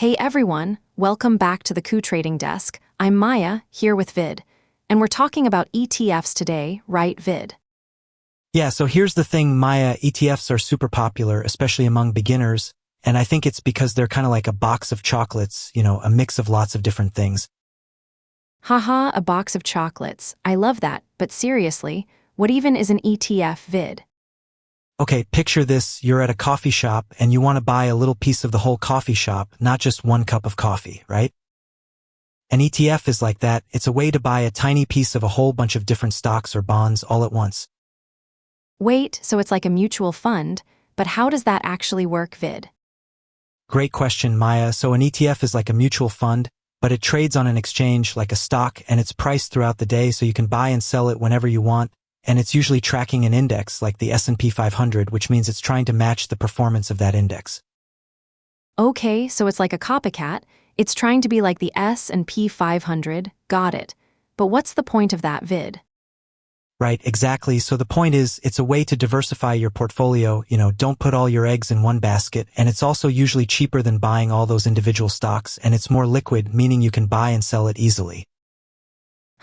Hey everyone, welcome back to the Koo Trading Desk. I'm Maya, here with Vid. And we're talking about ETFs today, right, Vid? Yeah, so here's the thing, Maya, ETFs are super popular, especially among beginners, and I think it's because they're kind of like a box of chocolates, a mix of lots of different things. Haha, a box of chocolates. I love that, but seriously, what even is an ETF, Vid? Okay, picture this, you're at a coffee shop and you want to buy a little piece of the whole coffee shop, not just one cup of coffee, right? An ETF is like that. It's a way to buy a tiny piece of a whole bunch of different stocks or bonds all at once. Wait, so it's like a mutual fund, but how does that actually work, Vid? Great question, Maya. So an ETF is like a mutual fund, but it trades on an exchange like a stock, and it's priced throughout the day so you can buy and sell it whenever you want, and it's usually tracking an index like the S&P 500, which means it's trying to match the performance of that index. Okay, so it's like a copycat. It's trying to be like the S&P 500, got it. But what's the point of that, Vid? Right, exactly. So the point is, it's a way to diversify your portfolio, don't put all your eggs in one basket, and it's also usually cheaper than buying all those individual stocks, and it's more liquid, meaning you can buy and sell it easily.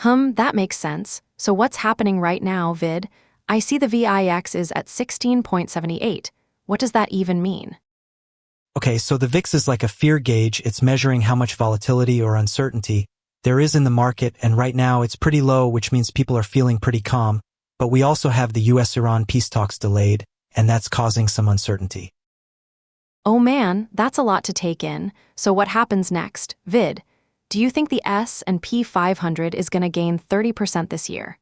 That makes sense. So what's happening right now, Vid? I see the VIX is at 16.78. What does that even mean? Okay, so the VIX is like a fear gauge. It's measuring how much volatility or uncertainty there is in the market, and right now it's pretty low, which means people are feeling pretty calm, but we also have the US-Iran peace talks delayed, and that's causing some uncertainty. Oh man, that's a lot to take in. So what happens next, Vid? Do you think the S&P 500 is going to gain 30% this year?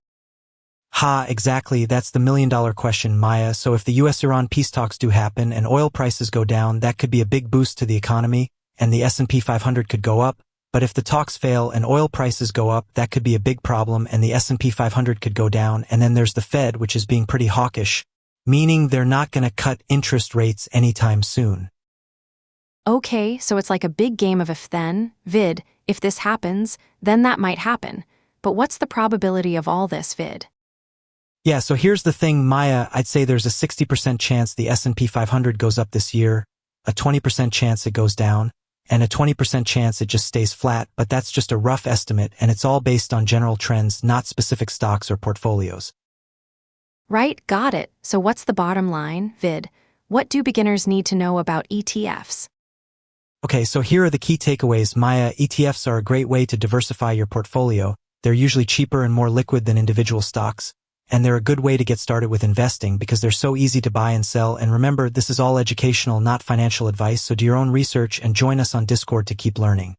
Ha, exactly, that's the million-dollar question, Maya. So if the US-Iran peace talks do happen and oil prices go down, that could be a big boost to the economy, and the S&P 500 could go up. But if the talks fail and oil prices go up, that could be a big problem, and the S&P 500 could go down. And then there's the Fed, which is being pretty hawkish, meaning they're not going to cut interest rates anytime soon. Okay, so it's like a big game of if then, Vid. If this happens, then that might happen. But what's the probability of all this, Vid? Yeah, so here's the thing, Maya. I'd say there's a 60% chance the S&P 500 goes up this year, a 20% chance it goes down, and a 20% chance it just stays flat, but that's just a rough estimate, and it's all based on general trends, not specific stocks or portfolios. Right, got it. So what's the bottom line, Vid? What do beginners need to know about ETFs? Okay, so here are the key takeaways, Maya. ETFs are a great way to diversify your portfolio. They're usually cheaper and more liquid than individual stocks, and they're a good way to get started with investing because they're so easy to buy and sell. And remember, this is all educational, not financial advice, so do your own research and join us on Discord to keep learning.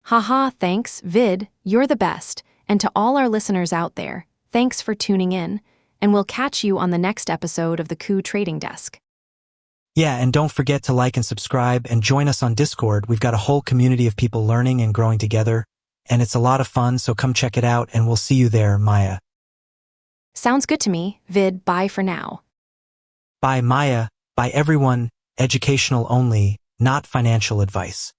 Haha, thanks, Vid. You're the best. And to all our listeners out there, thanks for tuning in, and we'll catch you on the next episode of the Koo Trading Desk. Yeah, and don't forget to like and subscribe and join us on Discord. We've got a whole community of people learning and growing together, and it's a lot of fun, so come check it out, and we'll see you there, Maya. Sounds good to me, Vid. Bye for now. Bye, Maya. Bye, everyone. Educational only, not financial advice.